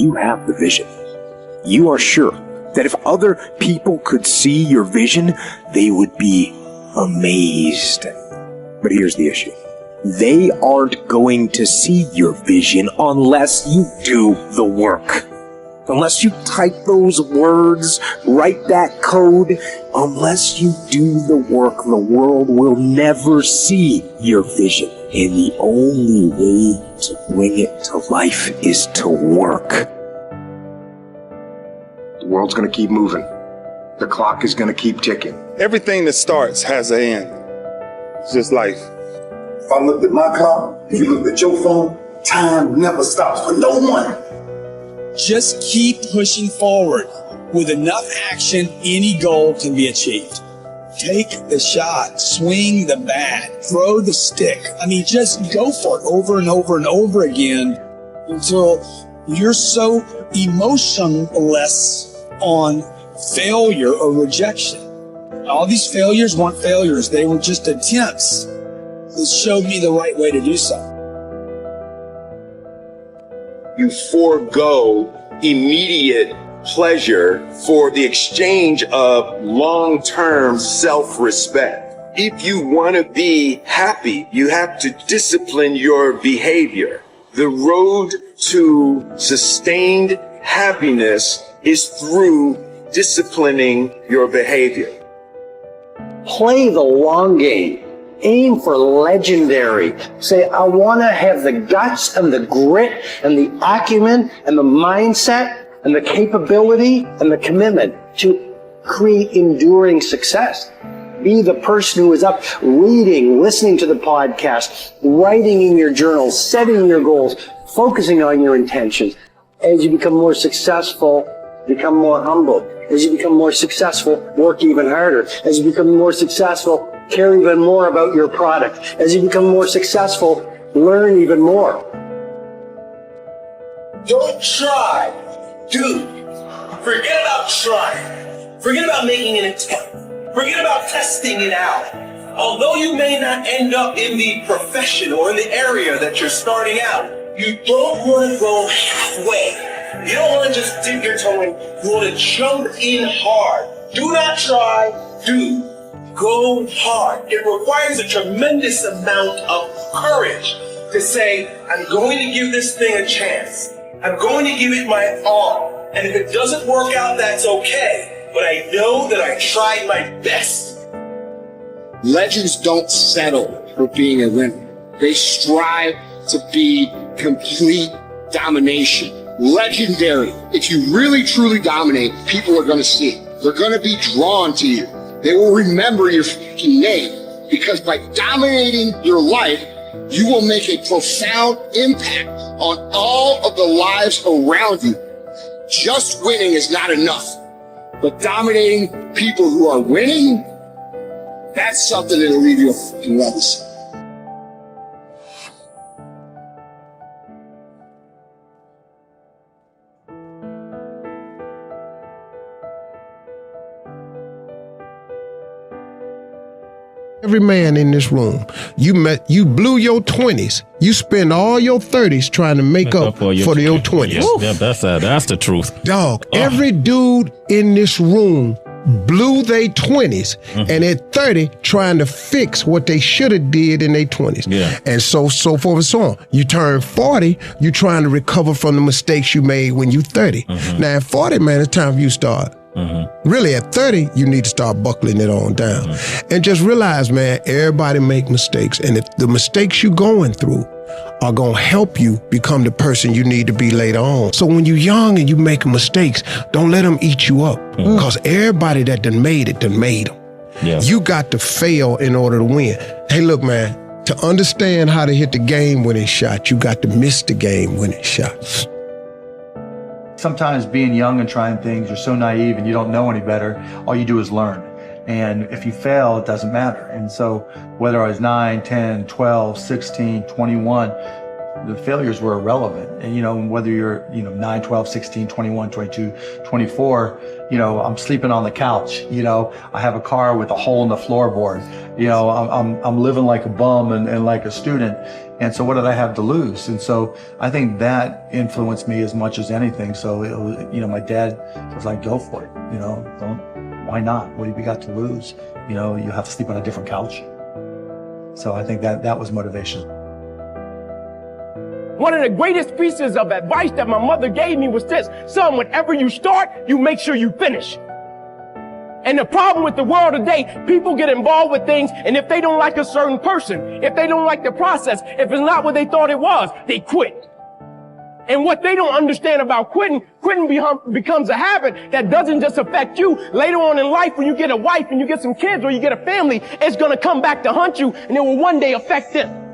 you have the vision. You are sure that if other people could see your vision, they would be amazed. But here's the issue. They aren't going to see your vision unless you do the work. Unless you type those words, write that code, unless you do the work, the world will never see your vision. And the only way to bring it to life is to work. The world's going to keep moving. The clock is going to keep ticking. Everything that starts has an end. It's just life. If I looked at my clock, if you looked at your phone, time never stops for no one. Just keep pushing forward. With enough action, any goal can be achieved. Take the shot, swing the bat, throw the stick. I mean, just go for it over and over and over again until you're so emotionless on failure or rejection. All these failures weren't failures. They were just attempts that showed me the right way to do so. You forego immediate pleasure for the exchange of long-term self-respect. If you want to be happy, you have to discipline your behavior. The road to sustained happiness is through disciplining your behavior. Play the long game. Aim for legendary. Say, I want to have the guts and the grit and the acumen and the mindset and the capability and the commitment to create enduring success. Be the person who is up reading, listening to the podcast, writing in your journal, setting your goals, focusing on your intentions. As you become more successful, become more humble. As you become more successful, work even harder. As you become more successful, care even more about your product. As you become more successful, learn even more. Don't try, do. Forget about trying. Forget about making an attempt. Forget about testing it out. Although you may not end up in the profession or in the area that you're starting out, you don't want to go halfway. You don't want to just dip your toe in. You want to jump in hard. Do not try, do. Go hard. It requires a tremendous amount of courage to say, I'm going to give this thing a chance. I'm going to give it my all. And if it doesn't work out, that's okay. But I know that I tried my best. Legends don't settle for being a winner. They strive to be complete domination. Legendary. If you really truly dominate, people are going to see it. They're going to be drawn to you. They will remember your fucking name, because by dominating your life, you will make a profound impact on all of the lives around you. Just winning is not enough, but dominating people who are winning, that's something that'll leave you a fucking legacy. Every man in this room, you blew your 20s. You spend all your 30s trying to make up for your 20s. Yeah, that's the truth. Dog, every dude in this room blew their 20s and at 30 trying to fix what they should have did in their 20s. Yeah. And so forth and so on. You turn 40, you trying to recover from the mistakes you made when you 30. Now at 40, man, it's time for you to start. Really, at 30, you need to start buckling it on down. And just realize, man, everybody make mistakes. And if the mistakes you're going through are going to help you become the person you need to be later on. So when you're young and you make mistakes, don't let them eat you up. Because everybody that done made it, done made them. Yeah. You got to fail in order to win. Hey, look, man, to understand how to hit the game-winning shot, you got to miss the game-winning shots. Sometimes being young and trying things, you're so naive and you don't know any better. All you do is learn. And if you fail, it doesn't matter. And so whether I was 9, 10, 12, 16, 21, the failures were irrelevant. And, you know, whether you're, you know, 9, 12, 16, 21, 22, 24, you know, I'm sleeping on the couch, you know, I have a car with a hole in the floorboard, you know, I'm living like a bum and like a student. And so what did I have to lose? And so I think that influenced me as much as anything. So, it was, you know, my dad was like, go for it, you know, why not? What have you got to lose? You know, you have to sleep on a different couch. So I think that was motivation. One of the greatest pieces of advice that my mother gave me was this: son, whenever you start, you make sure you finish. And the problem with the world today, people get involved with things, and if they don't like a certain person, if they don't like the process, if it's not what they thought it was, they quit. And what they don't understand about quitting becomes a habit that doesn't just affect you. Later on in life, when you get a wife and you get some kids or you get a family, it's going to come back to hunt you, and it will one day affect them.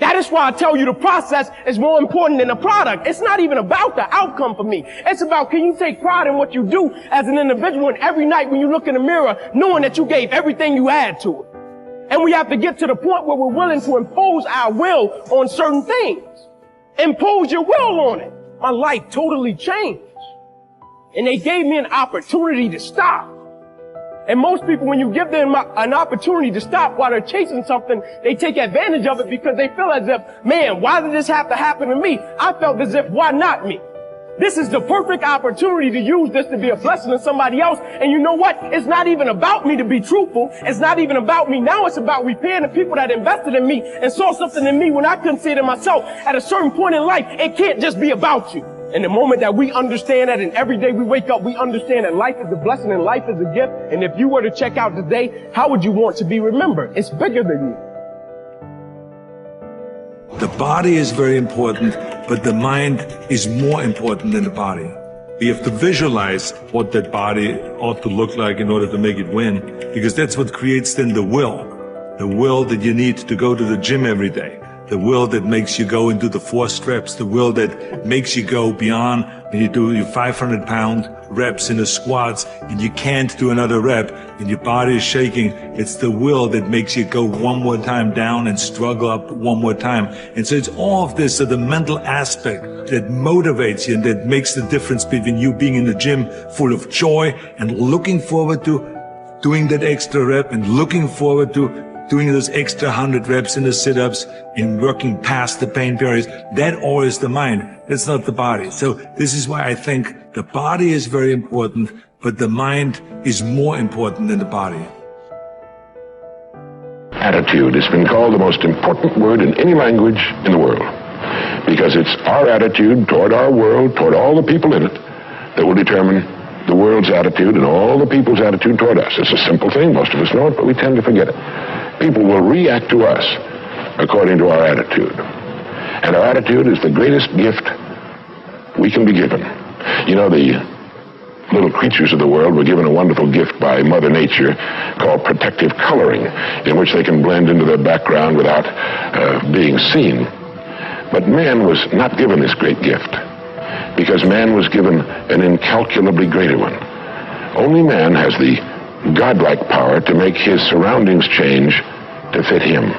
That is why I tell you the process is more important than the product. It's not even about the outcome for me. It's about, can you take pride in what you do as an individual, and every night when you look in the mirror, knowing that you gave everything you had to it. And we have to get to the point where we're willing to impose our will on certain things. Impose your will on it. My life totally changed. And they gave me an opportunity to stop. And most people, when you give them an opportunity to stop while they're chasing something, they take advantage of it because they feel as if, man, why did this have to happen to me? I felt as if, why not me? This is the perfect opportunity to use this to be a blessing to somebody else. And you know what? It's not even about me, to be truthful. It's not even about me. Now it's about repaying the people that invested in me and saw something in me when I couldn't see it in myself. At a certain point in life, it can't just be about you. And the moment that we understand that, and every day we wake up, we understand that life is a blessing and life is a gift. And if you were to check out today, how would you want to be remembered? It's bigger than you. The body is very important, but the mind is more important than the body. We have to visualize what that body ought to look like in order to make it win, because that's what creates then the will that you need to go to the gym every day. The will that makes you go into the 4 steps, the will that makes you go beyond when you do your 500-pound reps in the squats and you can't do another rep and your body is shaking. It's the will that makes you go one more time down and struggle up one more time. And so it's all of this, so the mental aspect that motivates you and that makes the difference between you being in the gym full of joy and looking forward to doing that extra rep and looking forward to doing those extra 100 reps in the sit-ups and working past the pain barriers. That all is the mind. That's not the body. So this is why I think the body is very important, but the mind is more important than the body. Attitude has been called the most important word in any language in the world, because it's our attitude toward our world, toward all the people in it, that will determine the world's attitude and all the people's attitude toward us. It's a simple thing. Most of us know it, but we tend to forget it. People will react to us according to our attitude. And our attitude is the greatest gift we can be given. You know, the little creatures of the world were given a wonderful gift by Mother Nature called protective coloring, in which they can blend into their background without being seen. But man was not given this great gift, because man was given an incalculably greater one. Only man has the godlike power to make his surroundings change to fit him,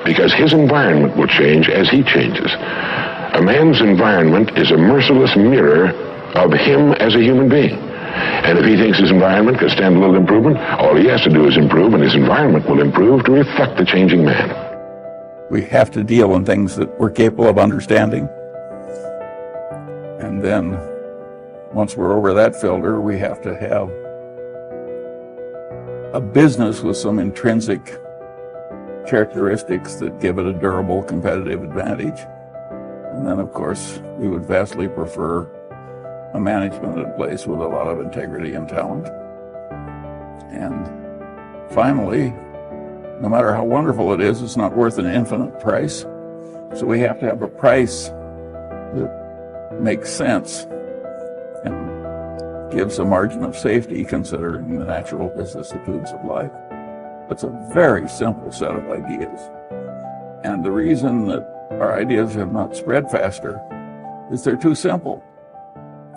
because his environment will change as he changes. A man's environment is a merciless mirror of him as a human being. And if he thinks his environment can stand a little improvement, all he has to do is improve, and his environment will improve to reflect the changing man. We have to deal in things that we're capable of understanding. And then, once we're over that filter, we have to have a business with some intrinsic characteristics that give it a durable competitive advantage. And then, of course, we would vastly prefer a management in place with a lot of integrity and talent. And finally, no matter how wonderful it is, it's not worth an infinite price. So we have to have a price that makes sense and gives a margin of safety considering the natural vicissitudes of life. It's a very simple set of ideas. And the reason that our ideas have not spread faster is they're too simple.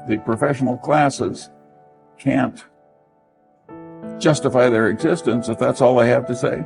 The professional classes can't justify their existence if that's all they have to say.